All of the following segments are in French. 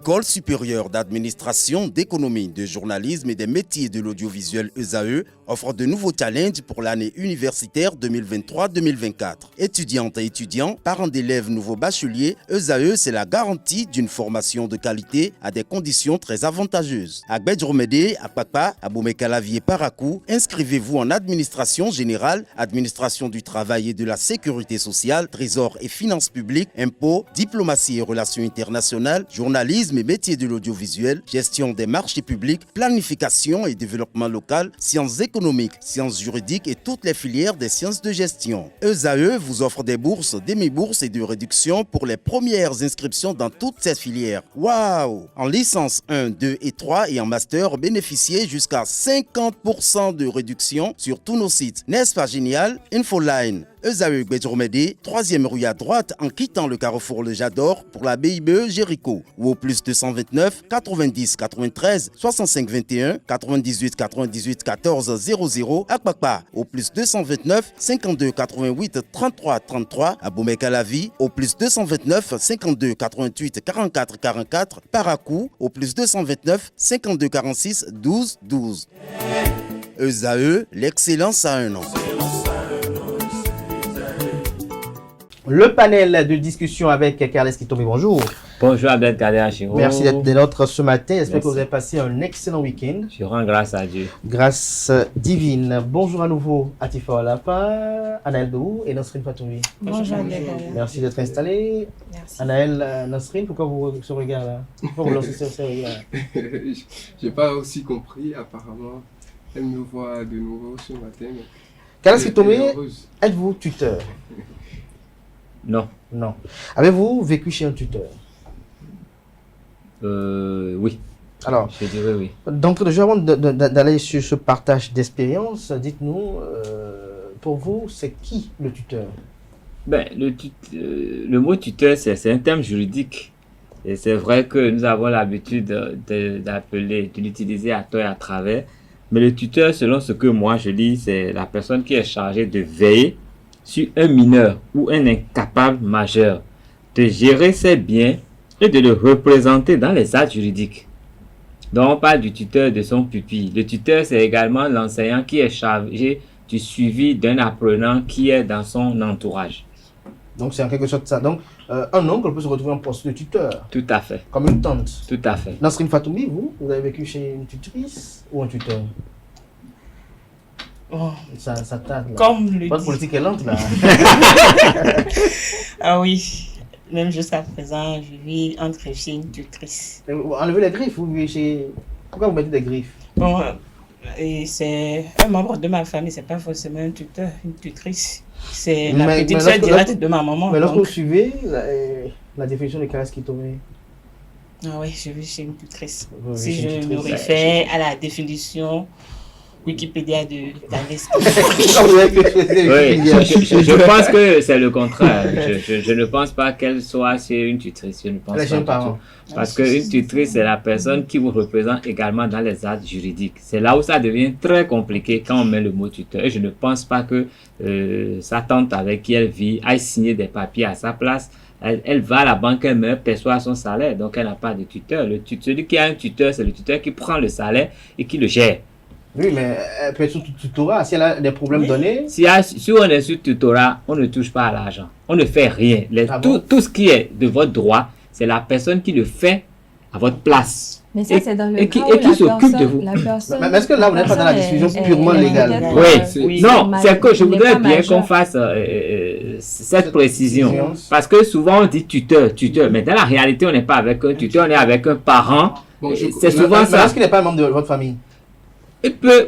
L'École supérieure d'administration, d'économie, de journalisme et des métiers de l'audiovisuel ESAE offre de nouveaux challenges pour l'année universitaire 2023-2024. Étudiantes et étudiants, parents d'élèves nouveaux bacheliers, ESAE, c'est la garantie d'une formation de qualité à des conditions très avantageuses. À Gbedjromede, à Papa, à Boumekalavi et Parakou, inscrivez-vous en administration générale, administration du travail et de la sécurité sociale, trésor et finances publiques, impôts, diplomatie et relations internationales, journalisme et métiers de l'audiovisuel, gestion des marchés publics, planification et développement local, sciences économiques, sciences juridiques et toutes les filières des sciences de gestion. ESAE vous offre des bourses, demi-bourses et de réductions pour les premières inscriptions dans toutes ces filières. Waouh! En licence 1, 2 et 3 et en master, bénéficiez jusqu'à 50% de réduction sur tous nos sites. N'est-ce pas génial? Infoline. ESAE Gbedjromede, 3e rue à droite en quittant le carrefour Le Jador pour la BIBE Jéricho ou au plus 229 90 93 65 21 98 98 14 00 à Kpakpa au plus 229 52 88 33 33 à Boumekalavi au plus 229 52 88 44 44 Parakou au plus 229 52 46 12 12. ESAE, l'excellence à un nom. Le panel de discussion avec Carles Kitomi, bonjour. Bonjour Abdelkader Achiro. Merci d'être de notre ce matin. J'espère que vous avez passé un excellent week-end. Je rends grâce à Dieu. Grâce divine. Bonjour à nouveau Atifa Olapa, Anaël Dou et Nasrin Fatoumi. Bonjour. Merci d'être installé. Merci. Anaël, Nasrin, pourquoi vous ce regard là? Pourquoi vous lancez ce regard? J'ai pas aussi compris, apparemment. Elle me voit de nouveau ce matin. Carles Kitomi, êtes-vous tuteur? Non. Non. Avez-vous vécu chez un tuteur? Oui. Alors, je dirais oui. Donc, déjà avant d'aller sur ce partage d'expérience, dites-nous, pour vous, c'est qui le tuteur? Ben, le mot tuteur, c'est un terme juridique. Et c'est vrai que nous avons l'habitude de l'utiliser à tort et à travers. Mais le tuteur, selon ce que moi je lis, c'est la personne qui est chargée de veiller sur un mineur ou un incapable majeur, de gérer ses biens et de le représenter dans les actes juridiques. Donc on parle du tuteur de son pupille. Le tuteur, c'est également l'enseignant qui est chargé du suivi d'un apprenant qui est dans son entourage. Donc c'est en quelque sorte ça. Donc un oncle peut se retrouver en poste de tuteur. Tout à fait. Comme une tante. Tout à fait. Nasrin Fatoumi, vous avez vécu chez une tutrice ou un tuteur? Oh. Ça tarde là. Comme le Votre politique est lente là. Ah oui, même jusqu'à présent, je vis entre chez une tutrice. Enlevez les griffes, vous vivez chez... Pourquoi vous mettez des griffes? Bon, et c'est un membre de ma famille, c'est pas forcément un tuteur, une tutrice. C'est la petite soeur directe de ma maman. Mais lorsque vous suivez la définition de Carles Kitomi. Ah oui, je vis chez une tutrice. Oui, Si chez une je me tutrice. réfère à la définition Wikipédia de Carles. Oui, je pense que c'est le contraire. Je ne pense pas qu'elle soit chez une tutrice. Je ne pense pas du tout. Parce qu'une tutrice, c'est la personne qui vous représente également dans les actes juridiques. C'est là où ça devient très compliqué quand on met le mot tuteur. Et je ne pense pas que sa tante avec qui elle vit aille signer des papiers à sa place. Elle va à la banque, elle meurt, perçoit son salaire. Donc elle n'a pas de tuteur. Celui qui a un tuteur, c'est le tuteur qui prend le salaire et qui le gère. Oui, mais elle peut être sous tutorat. Si elle a des problèmes donnés... Si on est sur tutorat, on ne touche pas à l'argent. On ne fait rien. Tout ce qui est de votre droit, c'est la personne qui le fait à votre place. Mais ça, c'est dans le cas où qui s'occupe de vous. Mais est-ce que là, vous n'êtes pas dans la discussion purement légale? Oui. Non, c'est que je voudrais bien qu'on fasse cette précision. Parce que souvent, on dit tuteur. Mais dans la réalité, on n'est pas avec un tuteur, on est avec un parent. C'est souvent ça. Est-ce qu'il n'est pas un membre de votre famille?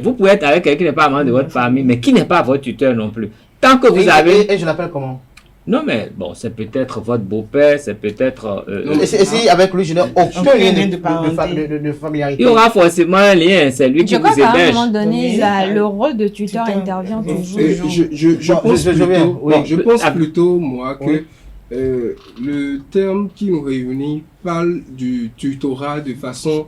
Vous pouvez être avec quelqu'un qui n'est pas un membre de votre famille, mais qui n'est pas votre tuteur non plus. Tant que vous avez... Et je l'appelle comment? Non, mais bon, c'est peut-être votre beau-père, c'est peut-être... Et si avec lui, je n'ai aucun lien de familiarité. Il y aura forcément un lien, c'est lui qui vous héberge. Je crois qu'à un moment donné, le rôle de tuteur intervient toujours. Je pense plutôt, moi, que le terme qui nous réunit parle du tutorat de façon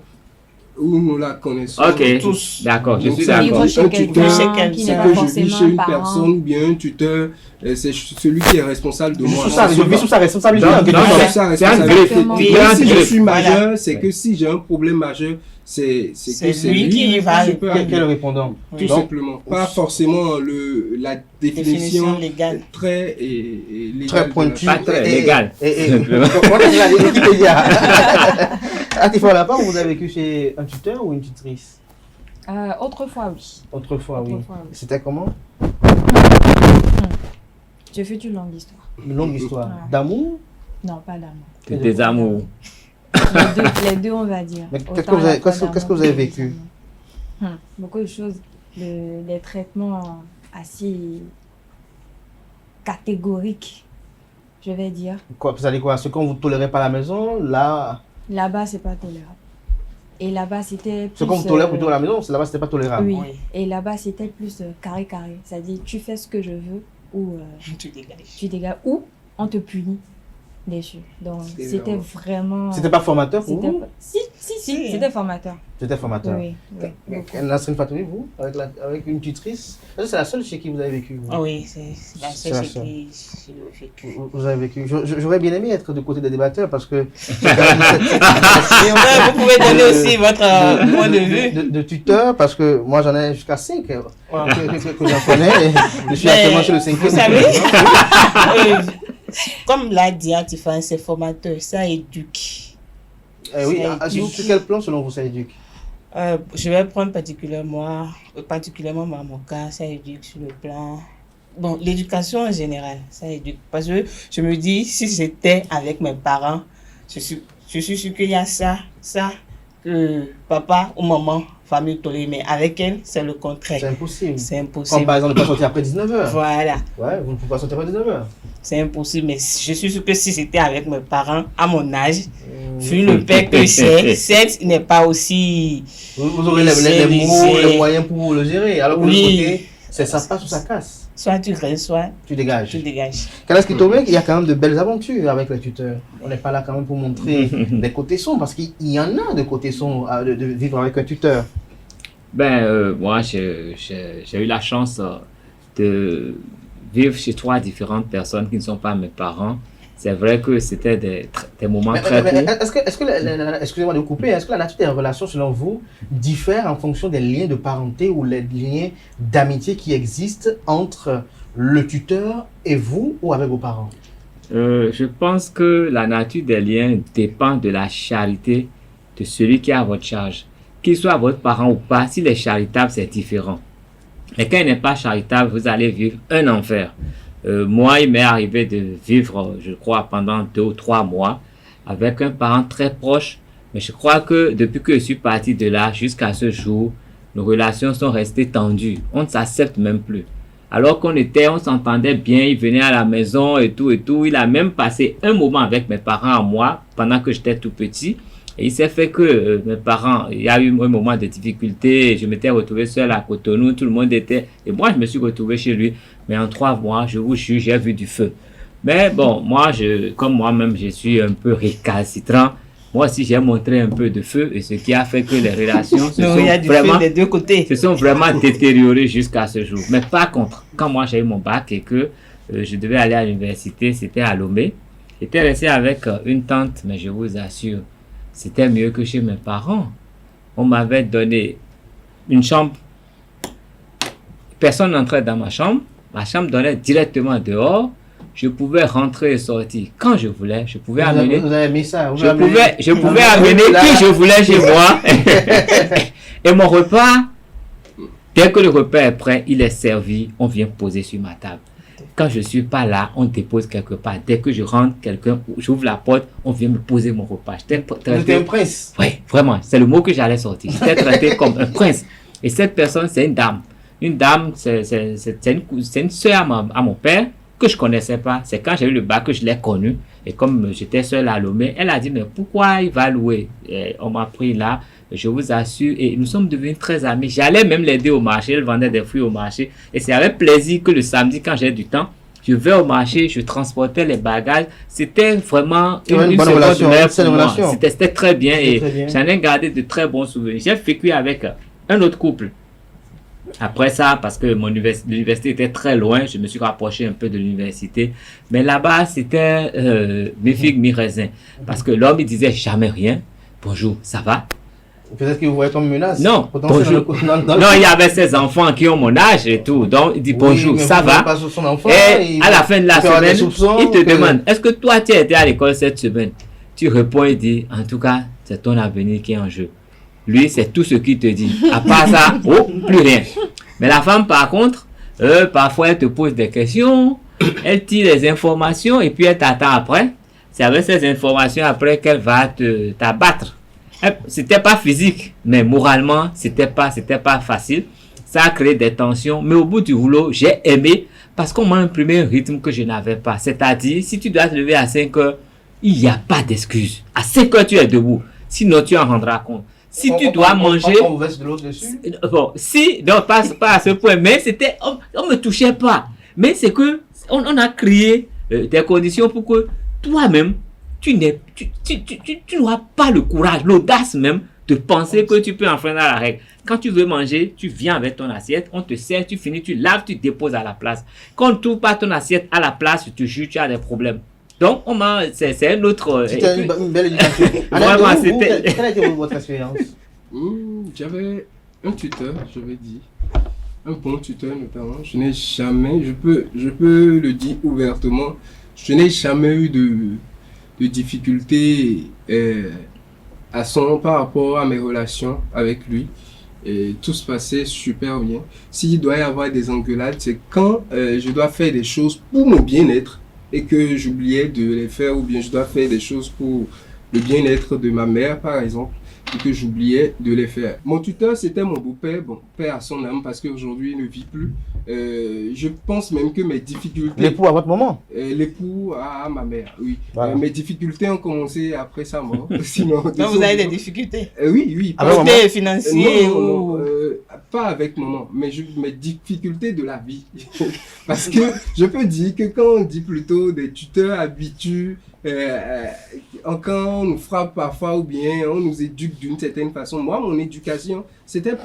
où nous la connaissons Ok, tous. d'accord, je Donc, suis c'est d'accord. Vivre chez un quelqu'un tuteur, qui c'est n'est que pas je vis forcément chez un une parent. personne ou bien un tuteur, c'est celui qui est responsable de moi. Sous sa, je vis sous sa responsabilité. Non, en quelque non, sorte. C'est ça, c'est un responsabilité. Exactement. Et Oui, même si je greffe. suis majeur, Voilà. c'est que si j'ai un problème majeur, c'est lui qui va je peux Quel est le aller. répondant? Tout Oui. simplement. Pas forcément la Définition définition légale. très légale. Très de pointu. la Pas très Et- légal. Et Simplement. comment est-ce que la Wikipédia? À Tifa Lapin, vous avez vécu chez un tuteur ou une tutrice? Autrefois, oui. Autrefois, oui. Autrefois, oui. C'était comment? Je fais une longue histoire. Une longue histoire. Ouais. D'amour? Non, pas d'amour. C'est des amours. Les deux, on va dire. Mais qu'est-ce que Autant vous avez- la fois qu'est-ce que d'amour vous avez que vécu? des amours. Beaucoup de choses. Les traitements assez catégoriques, je vais dire. Quoi, vous allez quoi? Ce qu'on vous tolérez pas à la maison, là, Là-bas, c'est pas tolérable. Et là-bas, c'était ce qu'on vous plus, tolère plutôt à la maison, c'est là-bas, c'était pas tolérable. Oui. Oui. Et là-bas, c'était plus carré. C'est-à-dire, tu fais ce que je veux ou Tu dégages. tu dégages ou on te punit dessus. Donc, C'est c'était vraiment... C'était pas formateur pour c'était vous? pas- Si, Si. c'était formateur. C'était formateur. Oui, oui. Nasrine Fatouri, vous, avec une tutrice, c'est la seule chez qui vous avez vécu. Vous, Ah oui, c'est la C'est la seule seule. qui j'ai vécu. Vous avez vécu. J'aurais bien aimé être du côté des débatteurs parce que Ouais, vous pouvez donner aussi votre point de vue. de tuteur, parce que moi j'en ai jusqu'à 5 que j'en connais. Et je suis actuellement chez le 5e. Vous savez, comme l'a dit Atifan, c'est formateur, ça éduque. Oui, Ça éduque. sur quel plan selon vous ça éduque? Je vais prendre particulièrement dans mon cas, ça éduque sur le plan. Bon, l'éducation en général, ça éduque. Parce que je me dis, si j'étais avec mes parents, je suis sûr qu'il y a ça, que papa ou maman va me tolérer. Mais avec elle, c'est le contraire. C'est impossible. C'est Comme impossible. par exemple ne pas sortir après 19h. Voilà, Ouais, vous ne pouvez pas sortir après 19h. c'est impossible. Mais je suis sûr que si j'étais avec mes parents à mon âge, vu le père que c'est, certes, il n'est pas aussi. Vous aurez les Lycée. mots, les moyens pour le gérer. Alors que de Oui. l'autre côté, ça passe ou ça casse. Soit tu restes, soit Tu dégages. tu dégages. Kalas Kitome, il y a quand même de belles aventures avec les tuteurs. On n'est pas là quand même pour montrer des côtés sombres, parce qu'il y en a de côtés sombres de vivre avec un tuteur. Moi, j'ai eu la chance de vivre chez trois différentes personnes qui ne sont pas mes parents. C'est vrai que c'était des moments très courts. Excusez-moi de vous couper, est-ce que la nature des relations, selon vous, diffère en fonction des liens de parenté ou les liens d'amitié qui existent entre le tuteur et vous ou avec vos parents? Je pense que la nature des liens dépend de la charité de celui qui est à votre charge. Qu'il soit votre parent ou pas, s'il est charitable, c'est différent. Mais quand il n'est pas charitable, vous allez vivre un enfer. Moi, il m'est arrivé de vivre, je crois, pendant 2 ou 3 mois avec un parent très proche. Mais je crois que depuis que je suis parti de là jusqu'à ce jour, nos relations sont restées tendues. On ne s'accepte même plus. Alors on s'entendait bien, il venait à la maison et tout. Il a même passé un moment avec mes parents à moi pendant que j'étais tout petit. Et il s'est fait que mes parents, il y a eu un moment de difficulté, je m'étais retrouvé seul à Cotonou, tout le monde était... Et moi, je me suis retrouvé chez lui. Mais en 3 mois, je vous jure, j'ai vu du feu. Mais bon, moi, comme moi-même, je suis un peu récalcitrant. Moi aussi, j'ai montré un peu de feu. Et ce qui a fait que les relations Il y a du feu des deux côtés. se sont vraiment détériorées jusqu'à ce jour. Mais par contre, quand moi, j'ai eu mon bac et que je devais aller à l'université, c'était à Lomé. J'étais resté avec une tante, mais je vous assure, c'était mieux que chez mes parents. On m'avait donné une chambre. Personne n'entrait dans ma chambre. Ma chambre donnait directement dehors. Je pouvais rentrer et sortir quand je voulais. Je pouvais amener. Vous avez mis ça. Je pouvais amener qui je voulais chez moi. Et mon repas, dès que le repas est prêt, il est servi, on vient poser sur ma table. Quand je suis pas là, on dépose quelque part. Dès que je rentre, j'ouvre la porte, on vient me poser mon repas. Vous étiez un prince. Oui, vraiment, c'est le mot que j'allais sortir. J'étais traité comme un prince. Et cette personne, c'est une dame. Une dame, c'est une soeur à mon père que je connaissais pas. C'est quand j'ai eu le bac que je l'ai connue. Et comme j'étais seul à Lomé, elle a dit, mais pourquoi il va louer? Et on m'a pris là, je vous assure. Et nous sommes devenus très amis. J'allais même l'aider au marché. Elle vendait des fruits au marché. Et c'est avec plaisir que le samedi, quand j'ai du temps, Je vais au marché, je transportais les bagages. C'était vraiment une bonne seconde relation, mère une saine pour moi. relation. C'était très bien C'était très bien. et j'en ai gardé de très bons souvenirs. J'ai vécu avec un autre couple. Après ça, parce que l'université était très loin, je me suis rapproché un peu de l'université. Mais là-bas, c'était mi figue, mi raisin. Parce que l'homme, il disait jamais rien. Bonjour, ça va? Peut-être qu'il vous voyait comme menace. Non, Potentiellement, bonjour. dans le- Non, il y avait ses enfants qui ont mon âge et tout. Donc, il dit Oui, bonjour, mais ça vous voyez va? pas sur son enfant, Et il à la fin de la peut avoir des semaine, soupçons il te que- demande, est-ce que toi, tu as été à l'école cette semaine? Tu réponds et dis, en tout cas, c'est ton avenir qui est en jeu. Lui, c'est tout ce qu'il te dit. À part ça, oh, plus rien. Mais la femme, par contre, parfois, elle te pose des questions, elle tire les informations et puis elle t'attend après. C'est avec ces informations après qu'elle va t'abattre. C'était pas physique, mais moralement, c'était pas facile. Ça a créé des tensions, mais au bout du rouleau, j'ai aimé parce qu'on m'a imprimé un rythme que je n'avais pas. C'est-à-dire, si tu dois te lever à 5 heures, il n'y a pas d'excuse. À 5 heures, tu es debout. Sinon, tu en rendras compte. Si tu dois manger... On vous verse de l'eau dessus. Bon, si, non, pas à ce point, mais c'était... On me touchait pas. Mais c'est que on a créé des conditions pour que toi-même, tu n'auras pas le courage, l'audace même de penser que tu peux enfreindre la règle. Quand tu veux manger, tu viens avec ton assiette, on te sert, tu finis, tu laves, tu déposes à la place. Quand on ne trouve pas ton assiette à la place, je te jure, tu as des problèmes. Donc, c'est un autre... C'était une belle éducation. Vraiment, c'était... Quelle a été votre expérience? J'avais un tuteur, je vais dire. Un bon tuteur notamment. Je n'ai jamais, je peux le dire ouvertement, je n'ai jamais eu de difficultés par rapport à mes relations avec lui. Et tout se passait super bien. S'il doit y avoir des engueulades, c'est quand je dois faire des choses pour mon bien-être et que j'oubliais de les faire, ou bien je dois faire des choses pour le bien-être de ma mère, par exemple, et que j'oubliais de les faire. Mon tuteur, c'était mon beau-père, bon, père à son âme, parce qu'aujourd'hui, il ne vit plus. Je pense même que mes difficultés... L'époux à votre moment? L'époux à ma mère, oui. Voilà. Mes difficultés ont commencé après sa mort. Sinon, Donc vous avez des difficultés. oui. Ah, vraiment? Côté financier Non, ou... pas avec maman, mais mes difficultés de la vie. Parce que je peux dire que quand on dit plutôt des tuteurs habitués, quand on nous frappe parfois ou bien on nous éduque d'une certaine façon, moi, mon éducation, c'était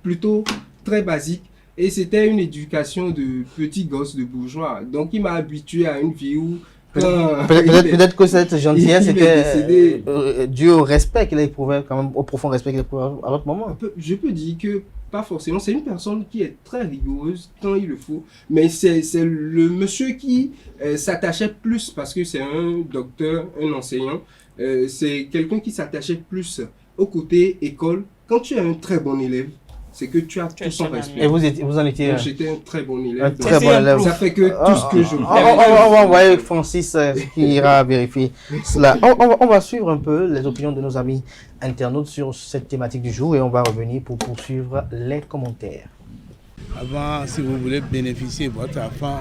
plutôt très basique. Et c'était une éducation de petit gosse de bourgeois. Donc, il m'a habitué à une vie où... Peut-être que cette gentillesse il est était décédé. due au respect qu'il a éprouvé, quand même, au profond respect qu'il a éprouvé à votre moment. Je peux dire que, pas forcément, c'est une personne qui est très rigoureuse quand il le faut, mais c'est le monsieur qui s'attachait plus, parce que c'est un docteur, un enseignant, c'est quelqu'un qui s'attachait plus au côté école. Quand tu es un très bon élève, c'est que tu as tout son respect. Et vous en étiez Donc, j'étais un très bon élève. un donc très bon élève. ça fait que tout ce que je On va envoyer Francis qui ira vérifier cela. On va suivre un peu les opinions de nos amis internautes sur cette thématique du jour et on va revenir pour poursuivre les commentaires. Avant, si vous voulez bénéficier de votre enfant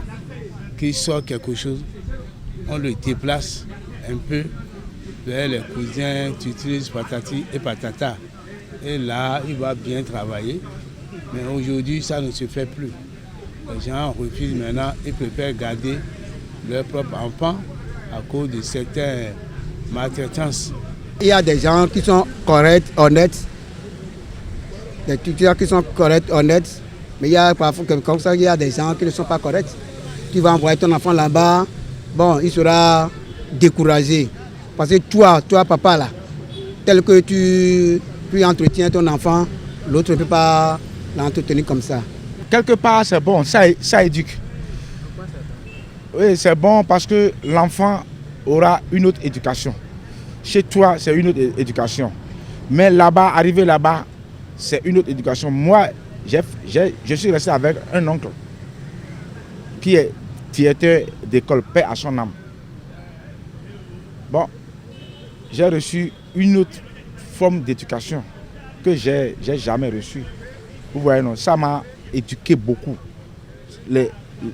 qui sort quelque chose, on le déplace un peu vers les cousins, tutrices, patati et patata. Et là, il va bien travailler. Mais aujourd'hui, ça ne se fait plus. Les gens refusent maintenant, ils préfèrent garder leur propre enfant à cause de certaines maltraitances. Il y a des gens qui sont corrects, honnêtes, des tuteurs qui sont corrects, honnêtes, mais il y a parfois comme ça, il y a des gens qui ne sont pas corrects. Tu vas envoyer ton enfant là-bas, bon, il sera découragé. Parce que toi, papa, là, tel que tu entretiens ton enfant, l'autre ne peut pas l'entretenir comme ça. Quelque part, c'est bon, ça éduque. Oui, c'est bon parce que l'enfant aura une autre éducation. Chez toi, c'est une autre éducation. Mais là-bas, arriver là-bas, c'est une autre éducation. Moi, je suis resté avec un oncle qui est directeur d'école, paix à son âme. Bon, j'ai reçu une autre forme d'éducation que j'ai jamais reçue. Vous voyez, non, ça m'a éduqué beaucoup.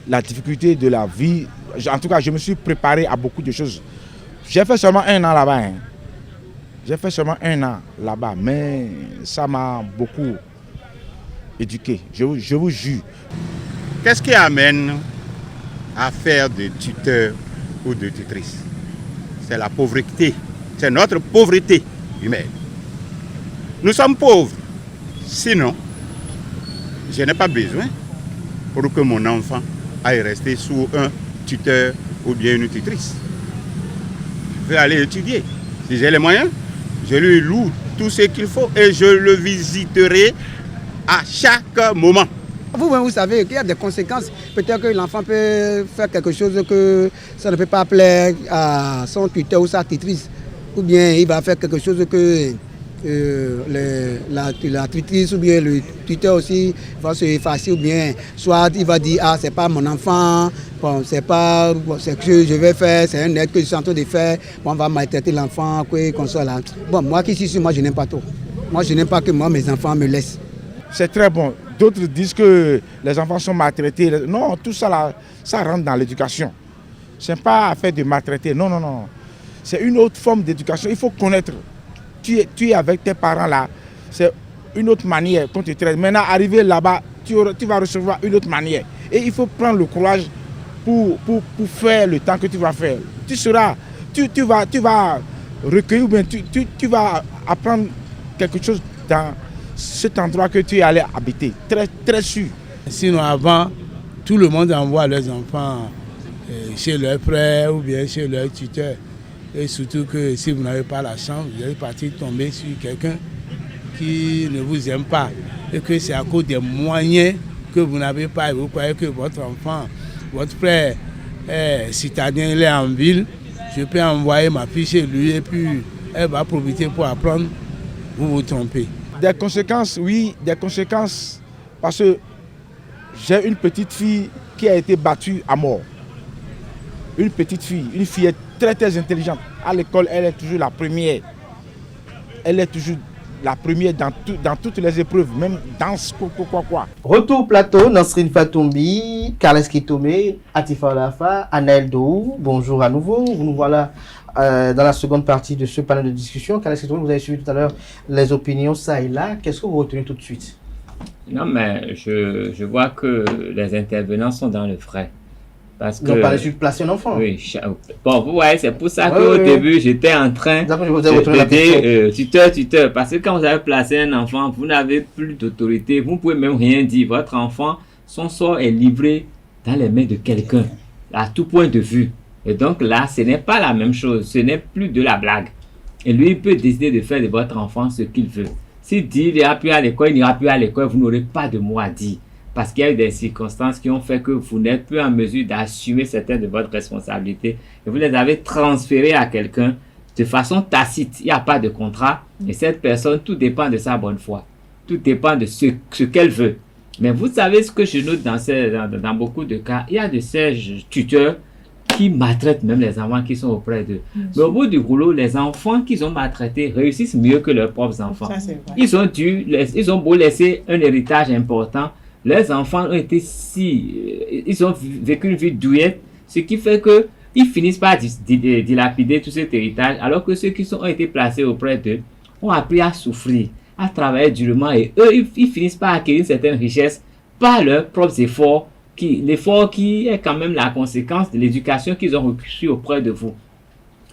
La difficulté de la vie, en tout cas, je me suis préparé à beaucoup de choses. J'ai fait seulement 1 an là-bas. Hein. J'ai fait seulement 1 an là-bas, mais ça m'a beaucoup éduqué, je vous jure. Qu'est-ce qui amène à faire de tuteur ou de tutrice. C'est la pauvreté, c'est notre pauvreté humaine. Nous sommes pauvres, sinon je n'ai pas besoin pour que mon enfant aille rester sous un tuteur ou bien une tutrice. Je vais aller étudier. Si j'ai les moyens, je lui loue tout ce qu'il faut et je le visiterai à chaque moment. Vous savez qu'il y a des conséquences. Peut-être que l'enfant peut faire quelque chose que ça ne peut pas plaire à son tuteur ou sa tutrice. Ou bien il va faire quelque chose que la tutrice ou bien le tuteur aussi va se effacer. Ou bien soit il va dire, ah c'est pas mon enfant, bon, c'est pas ce que je vais faire, c'est un acte que je suis en train de faire. Bon, on va maltraiter l'enfant, qu'on soit là. Bon, moi qui suis ici, moi je n'aime pas trop. Moi je n'aime pas que moi mes enfants me laissent. C'est très bon. D'autres disent que les enfants sont maltraités. Non, tout ça, là, ça rentre dans l'éducation. Ce n'est pas affaire de maltraiter. Non, non, non. C'est une autre forme d'éducation. Il faut connaître. Tu es avec tes parents là. C'est une autre manière qu'on te traite. Maintenant, arriver là-bas, tu vas recevoir une autre manière. Et il faut prendre le courage pour faire le temps que tu vas faire. Tu vas recueillir ou bien tu vas apprendre quelque chose dans cet endroit que tu es allé habiter, très, très sûr. Sinon, avant, tout le monde envoie leurs enfants chez leurs frères ou bien chez leurs tuteurs. Et surtout que si vous n'avez pas la chance, vous allez partir tomber sur quelqu'un qui ne vous aime pas. Et que c'est à cause des moyens que vous n'avez pas. Et vous croyez que votre enfant, votre frère est citadin, il est en ville. Je peux envoyer ma fille chez lui et puis elle va profiter pour apprendre. Vous vous trompez. Des conséquences, oui, des conséquences, parce que j'ai une petite fille qui a été battue à mort. Une petite fille, une fille très très intelligente. À l'école, elle est toujours la première. Elle est toujours la première dans toutes les épreuves, même dans quoi. Retour au plateau, Nasrine Fatoumbi, Carles Kitome, Atifa Olafa, Anaël Dou, bonjour à nouveau. Vous nous voilà dans la seconde partie de ce panel de discussion. Carles Kitome, vous avez suivi tout à l'heure les opinions ça et là. Qu'est-ce que vous retenez tout de suite? Non, mais je vois que les intervenants sont dans le vrai. Parce que... Ils ont parlé sur placer un enfant. Oui. Bon, vous voyez, c'est pour ça qu'au début, j'étais en train de dire tuteur. Parce que quand vous avez placé un enfant, vous n'avez plus d'autorité. Vous ne pouvez même rien dire. Votre enfant, son sort est livré dans les mains de quelqu'un, à tout point de vue. Et donc là, ce n'est pas la même chose. Ce n'est plus de la blague. Et lui, il peut décider de faire de votre enfant ce qu'il veut. S'il dit qu'il n'ira plus à l'école, il n'ira plus à l'école, vous n'aurez pas de mot à dire. Parce qu'il y a eu des circonstances qui ont fait que vous n'êtes plus en mesure d'assumer certaines de votre responsabilité. Et vous les avez transférées à quelqu'un de façon tacite. Il n'y a pas de contrat. Et cette personne, tout dépend de sa bonne foi. Tout dépend de ce qu'elle veut. Mais vous savez ce que je note dans beaucoup de cas. Il y a de ces tuteurs qui maltraitent même les enfants qui sont auprès d'eux. Mais au bout du rouleau, les enfants qu'ils ont maltraités réussissent mieux que leurs propres enfants. Ça, Ils ont beau laisser un héritage important. Les enfants ont été ils ont vécu une vie douillette, ce qui fait qu'ils finissent par dilapider tout cet héritage, alors que ceux qui ont été placés auprès d'eux ont appris à souffrir, à travailler durement, et eux, ils finissent par acquérir une certaine richesse par leurs propres efforts, l'effort qui est quand même la conséquence de l'éducation qu'ils ont reçue auprès de vous.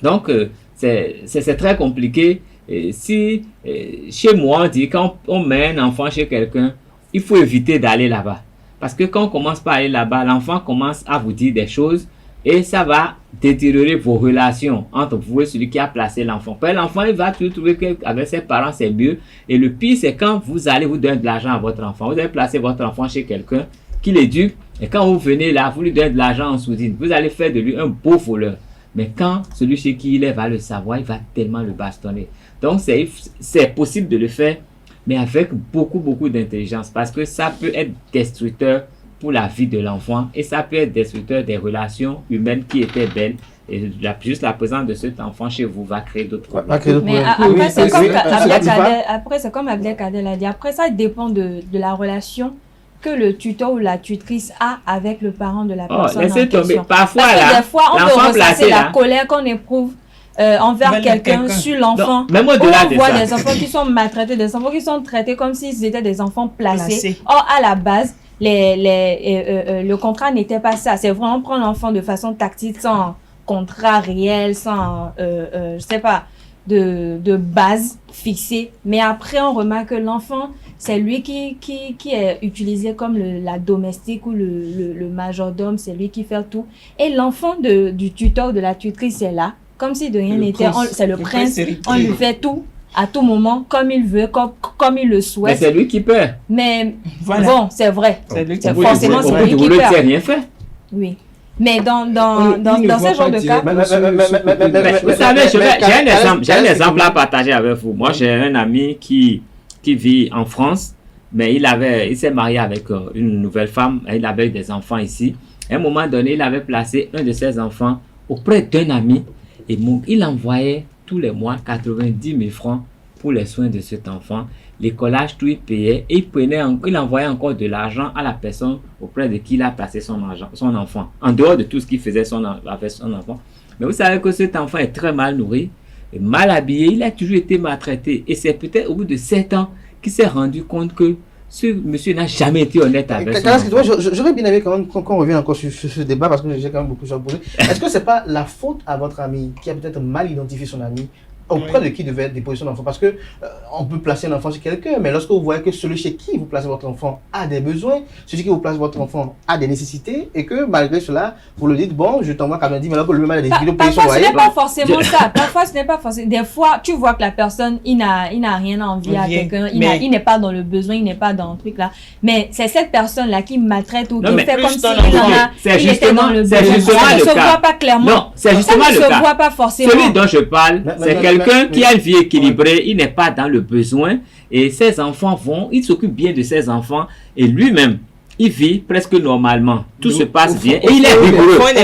Donc, c'est très compliqué. Et chez moi, on dit quand on met un enfant chez quelqu'un, il faut éviter d'aller là-bas. Parce que quand on commence par aller là-bas, l'enfant commence à vous dire des choses et ça va détériorer vos relations entre vous et celui qui a placé l'enfant. L'enfant, il va toujours trouver qu'avec ses parents, c'est mieux. Et le pire, c'est quand vous allez vous donner de l'argent à votre enfant. Vous allez placer votre enfant chez quelqu'un qui l'éduque. Et quand vous venez là, vous lui donnez de l'argent en soudine. Vous allez faire de lui un beau voleur. Mais quand celui chez qui il est va le savoir, il va tellement le bastonner. Donc, c'est possible de le faire, mais avec beaucoup d'intelligence, parce que ça peut être destructeur pour la vie de l'enfant et ça peut être destructeur des relations humaines qui étaient belles. Et juste la présence de cet enfant chez vous va créer d'autres problèmes. Mais après, c'est comme Abdelkader l'a dit. Après, ça dépend de la relation que le tuteur ou la tutrice a avec le parent de la personne en question. Parfois, des fois, on peut ressasser la colère qu'on éprouve envers quelqu'un sur l'enfant. Même au-delà de ça. On voit des enfants qui sont maltraités, des enfants qui sont traités comme s'ils étaient des enfants placés. Or, à la base, le contrat n'était pas ça. C'est vraiment prendre l'enfant de façon tactique, sans contrat réel, sans, je sais pas, de base fixée. Mais après, on remarque que l'enfant, c'est lui qui est utilisé comme la domestique ou le majordome, c'est lui qui fait tout. Et l'enfant du tuteur ou de la tutrice est là, comme si de rien n'était. C'est le prince, on lui fait tout. À tout moment, comme il veut, comme il le souhaite. Mais c'est lui qui perd. Mais bon, c'est vrai. C'est lui qui forcément, c'est lui qui perd. rien fait. Oui. Mais dans ce genre de cas... Vous savez, j'ai un exemple à partager avec vous. Moi, j'ai un ami qui vit en France, mais il s'est marié avec une nouvelle femme, il avait des enfants ici. À un moment donné, il avait placé un de ses enfants auprès d'un ami et il envoyait tous les mois 90 000 francs pour les soins de cet enfant. L'écolage, tout il payait et il envoyait encore de l'argent à la personne auprès de qui il a placé son enfant, en dehors de tout ce qu'il faisait avec son enfant. Mais vous savez que cet enfant est très mal nourri, et mal habillé, il a toujours été maltraité. Et c'est peut-être au bout de 7 ans qu'il s'est rendu compte que ce monsieur n'a jamais été honnête avec son enfant. J'aurais bien aimé qu'on revienne encore sur ce débat parce que j'ai quand même beaucoup de choses à poser. Est-ce que c'est pas la faute à votre ami qui a peut-être mal identifié son ami auprès de qui devait déposer son enfant? Parce que on peut placer un enfant chez quelqu'un, mais lorsque vous voyez que celui chez qui vous placez votre enfant a des besoins, celui qui vous place votre enfant a des nécessités, et que malgré cela, vous le dites, bon, je t'envoie 90 000 euros pour lui-même des vidéos payer son loyer. Ce n'est pas forcément ça. Parfois, ce n'est pas forcément. Des fois, tu vois que la personne, il n'a rien à envier à quelqu'un, il n'est pas dans le besoin, il n'est pas dans le truc là. Mais c'est cette personne-là qui maltraite ou qui fait comme s'il était dans le besoin. Ça ne se voit pas clairement. Non, c'est justement le cas. Ça ne se voit pas forcément. Celui dont je parle, c'est quelqu'un qui a une vie équilibrée, il n'est pas dans le besoin et ses enfants il s'occupe bien de ses enfants et lui-même, il vit presque normalement. Tout se passe bien et il est rigoureux. Il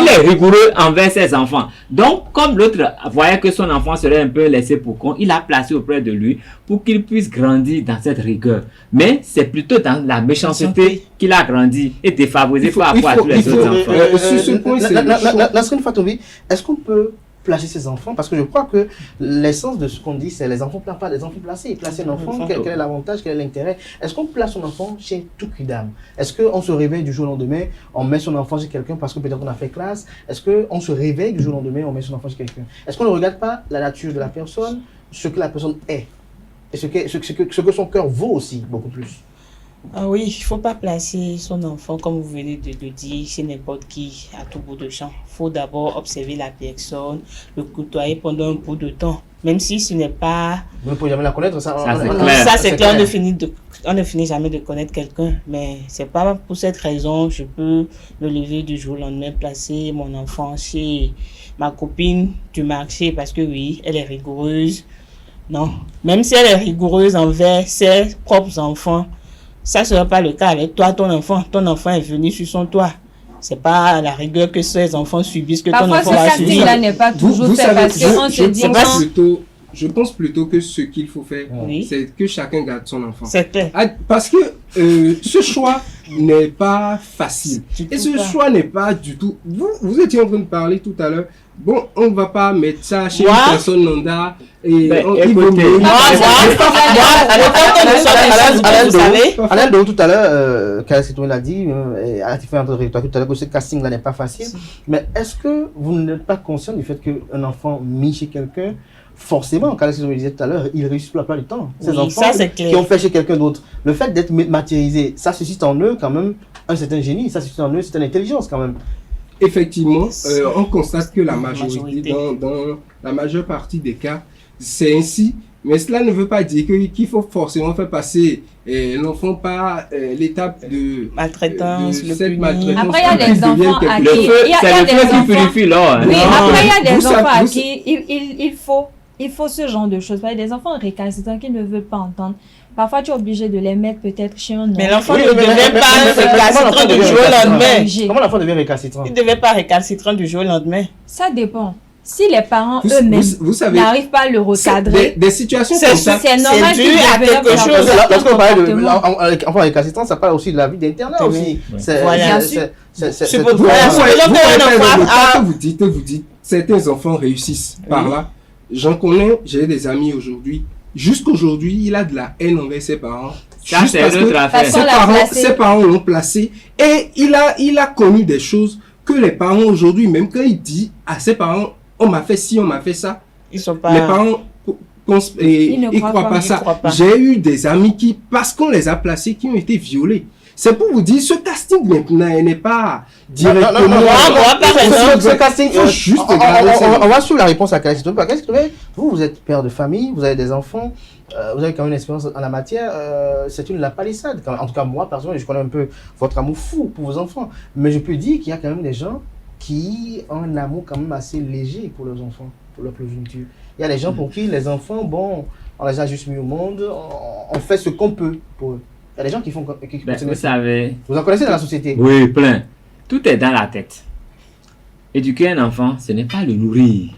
est rigoureux envers ses enfants. Donc, comme l'autre voyait que son enfant serait un peu laissé pour compte, il a placé auprès de lui pour qu'il puisse grandir dans cette rigueur. Mais c'est plutôt dans la méchanceté qu'il a grandi et défavorisé par rapport à tous les autres enfants. Sur ce point, Nasrin Fatoumi, est-ce qu'on peut placer ses enfants, parce que je crois que l'essence de ce qu'on dit, c'est les enfants pas des enfants placés. Placer un enfant, quel est l'avantage, quel est l'intérêt? Est-ce qu'on place son enfant chez tout cri d'âme? Est-ce qu'on se réveille du jour au lendemain, on met son enfant chez quelqu'un parce que peut-être on a fait classe? Est-ce qu'on se réveille du jour au lendemain, on met son enfant chez quelqu'un? Est-ce qu'on ne regarde pas la nature de la personne, ce que la personne est, et ce que son cœur vaut aussi, beaucoup plus? Ah oui, il ne faut pas placer son enfant, comme vous venez de le dire, chez n'importe qui, à tout bout de champ. Il faut d'abord observer la personne, le côtoyer pendant un bout de temps. Même si ce n'est pas... Vous ne pouvez jamais la connaître, ça c'est clair. On ne finit jamais de connaître quelqu'un. Mais ce n'est pas pour cette raison, je peux me lever du jour au lendemain, placer mon enfant chez ma copine du marché, parce que oui, elle est rigoureuse. Non, même si elle est rigoureuse envers ses propres enfants, ça ne sera pas le cas avec toi, ton enfant. Ton enfant est venu sur son toit. Ce n'est pas la rigueur que ses enfants subissent que ton enfant va subir. Parfois, ce casting-là n'est pas toujours fait parce qu'on se dit... Je pense plutôt que ce qu'il faut faire, c'est que chacun garde son enfant. C'est clair. Parce que ce choix n'est pas facile. Et ce choix n'est pas du tout... Vous étiez en train de parler tout à l'heure. Bon, on ne va pas mettre ça chez une personne lambda. Alain Dou tout à l'heure, Khaled l'a dit, à la différence de tout à l'heure, que ce casting-là n'est pas facile. Mais est-ce que vous n'êtes pas conscient du fait qu'un enfant mis chez quelqu'un, forcément, Khaled le disait tout à l'heure, il réussit la plupart du temps. Ces enfants qui ont fait chez quelqu'un d'autre, le fait d'être matérialisé, ça suscite en eux quand même un certain génie, ça suscite en eux une certaine intelligence quand même. Effectivement, on constate que la majorité, dans la majeure partie des cas, c'est ainsi. Mais cela ne veut pas dire qu'il faut forcément faire passer l'enfant par l'étape de maltraitance, cette maltraitance. Après, il y a des enfants à qui... C'est le feu qui purifie l'or. Oui, après, il y a des enfants à qui il faut ce genre de choses. Il y a des enfants récalcitrants qui ne veulent pas entendre. Parfois, tu es obligé de les mettre peut-être chez un autre. Mais l'enfant ne devait pas récalcitrant du jour au lendemain. Comment l'enfant devient récalcitrant? Il ne devait pas récalcitrant du jour au lendemain. Ça dépend. Si les parents eux-mêmes n'arrivent pas à le recadrer, des situations comme ça, c'est normal dû à quelque chose. Lorsqu'on parle de l'enfant récalcitrant, ça parle aussi de la vie d'internat aussi. Voilà. C'est pour vous dites, certains enfants réussissent par là. J'en connais, j'ai des amis aujourd'hui. Jusqu'aujourd'hui, il a de la haine envers ses parents. Ça, juste c'est parce une autre que affaire. ses parents l'ont placé et il a connu des choses que les parents aujourd'hui, même quand il dit à ses parents, on m'a fait ci, on m'a fait ça, Ils sont pas... les parents pensent et Ils ne ils croient croient pas, pas ils ça. croient pas. J'ai eu des amis qui, parce qu'on les a placés, qui ont été violés. C'est pour vous dire, ce casting n'est pas directement... Non, moi, par exemple, ce casting, faut juste regarder on va suivre la réponse à Kalashi. Qu'est-ce que vous êtes père de famille, vous avez des enfants, vous avez quand même une expérience en la matière, c'est la palissade. En tout cas, moi, personnellement, je connais un peu votre amour fou pour vos enfants. Mais je peux dire qu'il y a quand même des gens qui ont un amour quand même assez léger pour leurs enfants, pour leur progéniture. Il y a des gens pour qui les enfants, bon, on les a juste mis au monde, on fait ce qu'on peut pour eux. Il y a des gens qui font... Vous savez... Vous en connaissez dans la société? Oui, plein. Tout est dans la tête. Éduquer un enfant, ce n'est pas le nourrir.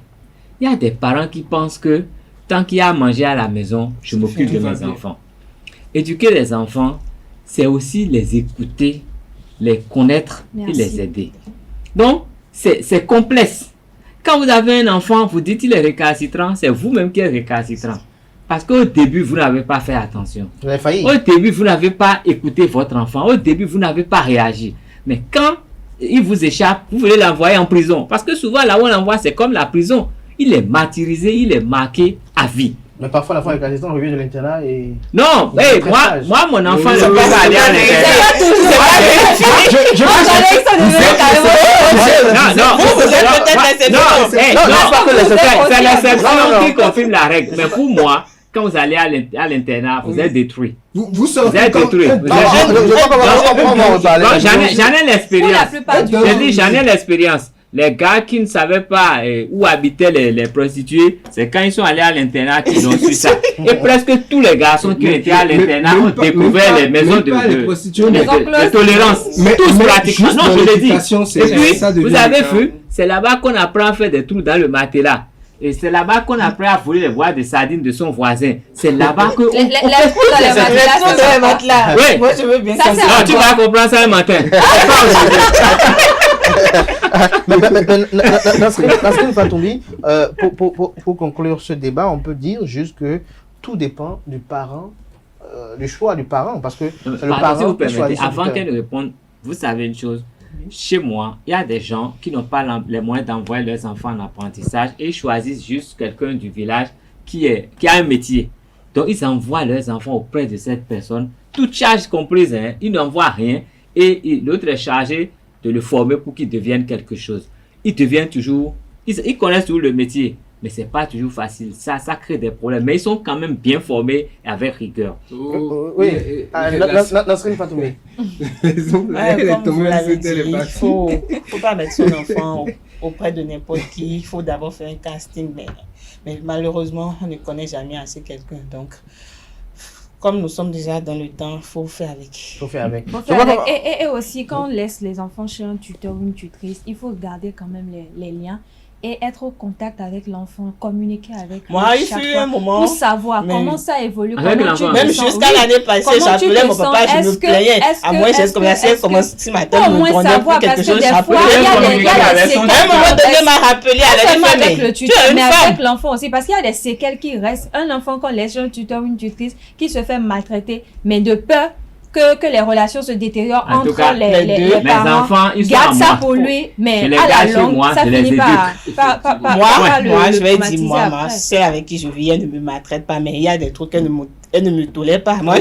Il y a des parents qui pensent que tant qu'il y a à manger à la maison, je m'occupe de mes enfants. Éduquer les enfants, c'est aussi les écouter, les connaître et les aider. Donc, c'est complexe. Quand vous avez un enfant, vous dites qu'il est récalcitrant, c'est vous-même qui êtes récalcitrant. Parce qu'au début, vous n'avez pas fait attention. Vous avez failli. Au début, vous n'avez pas écouté votre enfant. Au début, vous n'avez pas réagi. Mais quand il vous échappe, vous voulez l'envoyer en prison. Parce que souvent, là où on l'envoie, c'est comme la prison. Il est martyrisé, il est marqué à vie. Mais parfois, l'enfant avec l'assistant revient de l'internat et... Non, Il y a hey, un moi, pressage. mon enfant Oui, ne peut pas aller à l'internat. Vous êtes peut-être C'est l'exception qui confirme la règle. Mais pour moi, quand vous allez à l'internat, vous êtes détruit. Vous sortez êtes détruit. J'en ai l'expérience. Je dis, j'en ai l'expérience. Les gars qui ne savaient pas où habitaient les prostituées, c'est quand ils sont allés à l'internat qu'ils ont su ça. Et presque tous les garçons qui étaient à l'internat ont découvert les maisons de tolérance. Tous pratiquement. Non, je l'ai dit. Et puis, vous avez vu, c'est là-bas qu'on apprend à faire des trous dans le matelas. Et c'est là-bas qu'on apprend à voler les boîtes de sardines de son voisin. C'est là-bas que... Les trous dans les matelas. Oui. Moi, je veux bien ça. Non, tu vas comprendre ça un matin. Nasrine Fatoumbi, pour conclure ce débat, on peut dire juste que tout dépend du parent, du choix du parent, parce que c'est le parent Si vous qui choisit. permettez, avant qu'elle ne réponde, vous savez une chose. Chez moi, il y a des gens qui n'ont pas les moyens d'envoyer leurs enfants en apprentissage et ils choisissent juste quelqu'un du village qui a un métier. Donc, ils envoient leurs enfants auprès de cette personne, toute charge comprise, hein, ils n'envoient rien et l'autre est chargé de le former pour qu'il devienne quelque chose. Ils deviennent toujours, ils connaissent toujours le métier, mais c'est pas toujours facile. Ça crée des problèmes, mais ils sont quand même bien formés et avec rigueur. Oui, Nasrine Fatoumbi. Il faut pas mettre son enfant auprès de n'importe qui. Il faut d'abord faire un casting, mais malheureusement, on ne connaît jamais assez quelqu'un. Donc, comme nous sommes déjà dans le temps, il faut faire avec. Et aussi, quand on laisse les enfants chez un tuteur ou une tutrice, il faut garder quand même les liens et être au contact avec l'enfant, communiquer avec lui moi, il chaque fut fois un moment, pour savoir comment ça évolue. Même jusqu'à l'année passée, j'appelais mon papa, je me plaignais. À moins, j'ai commencé si ma tante me prenait pour quelque chose, j'appelais. À un moment donné, il m'a rappelé à la avec le tuteur, mais avec l'enfant aussi, parce qu'il y a des séquelles qui restent. Un enfant qu'on laisse chez un tuteur ou une tutrice qui se fait maltraiter, mais de peur que les relations se détériorent entre les parents. Enfants, ils garde ça pour lui, mais à la longue, ça finit par moi, je vais dire, ma soeur avec qui je vis, elle ne me maltraite pas, mais il y a des trucs qu'elle ne me tolère pas. Moi,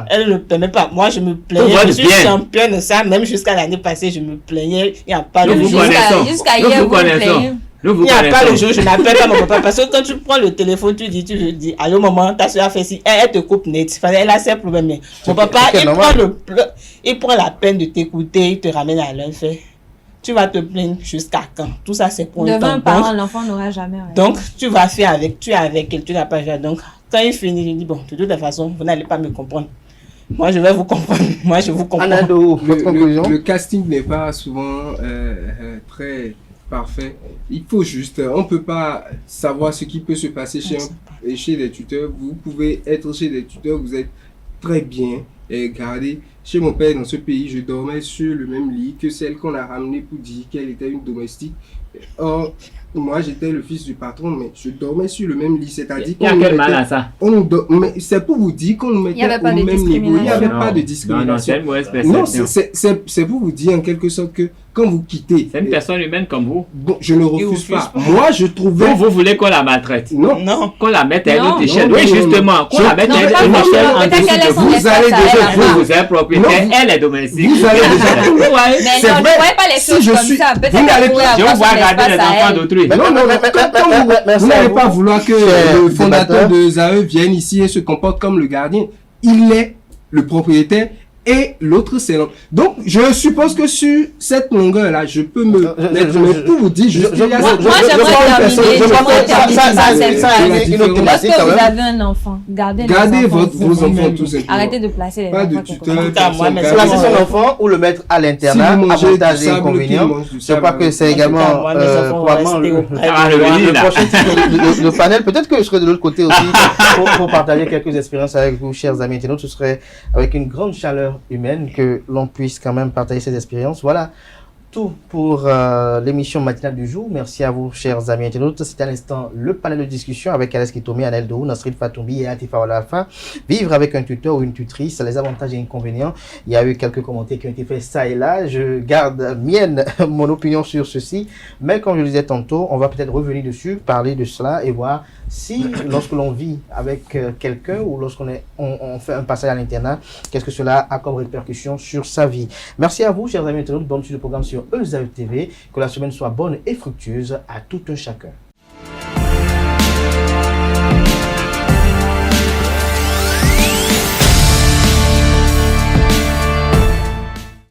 elle ne me permet pas. Moi, je me plaignais. Je suis championne de ça. Même jusqu'à l'année passée, je me plaignais. Il n'y a pas le jour. Jusqu'à hier, vous plaignez. Il n'y a pas le jour, je n'appelle pas mon papa. Parce que quand tu prends le téléphone, tu dis, allô maman, ta soeur a fait ci, elle te coupe net. Elle a ses problèmes. Mais mon papa, il prend la peine de t'écouter, il te ramène à l'enfer. Tu vas te plaindre jusqu'à quand? Tout ça, c'est pour un temps. Devant un parent, l'enfant n'aura jamais rien. Donc, tu vas faire avec, tu es avec elle, tu n'as pas fait. Donc, quand il finit, il dit, bon, de toute façon, vous n'allez pas me comprendre. Moi, je vais vous comprendre. Moi, je vous comprends. Le casting n'est pas souvent très parfait. Il faut juste, on ne peut pas savoir ce qui peut se passer chez les tuteurs. Vous pouvez être chez des tuteurs, vous êtes très bien gardée chez mon père dans ce pays. Je dormais sur le même lit que celle qu'on a ramenée pour dire qu'elle était une domestique. Or, moi, j'étais le fils du patron, mais je dormais sur le même lit. C'est-à-dire Il y a quel mal à ça? Mais c'est pour vous dire qu'on nous mettait au même niveau. Il n'y avait pas de discrimination. Non, c'est une mauvaise perception. Non, c'est pour vous dire en quelque sorte que quand vous quittez... C'est une personne humaine comme vous. Bon, je ne refuse pas. Moi, je trouvais... Vous voulez qu'on la maltraite? Non. Qu'on la mette à une autre échelle. Non, Oui, justement. Qu'on la mette à une échelle en dessous de vous. Vous allez déjà... Vous êtes propriétaire, elle est domestique. Vous allez déjà... Mais non, ne voyez pas les choses comme ça. Peut-être je vous vois regarder les enfants d'autrui. Non, vous n'allez pas vouloir que le fondateur de ZAE vienne ici et se comporte comme le gardien. Il est le propriétaire et l'autre c'est l'homme. Donc je suppose que sur cette longueur-là, je peux me mettre, mais pour vous dire, moi j'aimerais terminer. Lorsque vous avez un enfant, gardez vos enfants tous simplement. Arrêtez de placer les pas de enfants. tuteur. Placer son enfant ou le mettre à l'internat, avantage et inconvénients. Je crois que c'est également probablement le prochain type de panel. Peut-être que je serai de l'autre côté aussi pour partager quelques expériences avec vous, chers amis internautes. Ce serait avec une grande chaleur humaine que l'on puisse quand même partager ces expériences. Voilà tout pour l'émission matinale du jour. Merci à vous, chers amis internautes. C'était à l'instant le panel de discussion avec Alex Kitomi, Anel Dou, Nasrid Fatoumbi et Atifa Walafa. Vivre avec un tuteur ou une tutrice, les avantages et inconvénients. Il y a eu quelques commentaires qui ont été faits ça et là. Je garde mon opinion sur ceci. Mais comme je le disais tantôt, on va peut-être revenir dessus, parler de cela et voir si, lorsque l'on vit avec quelqu'un ou lorsqu'on on fait un passage à l'internat, qu'est-ce que cela a comme répercussion sur sa vie. Merci à vous, chers amis internautes. Bonne suite de programme sur EZAE TV. Que la semaine soit bonne et fructueuse à tout un chacun.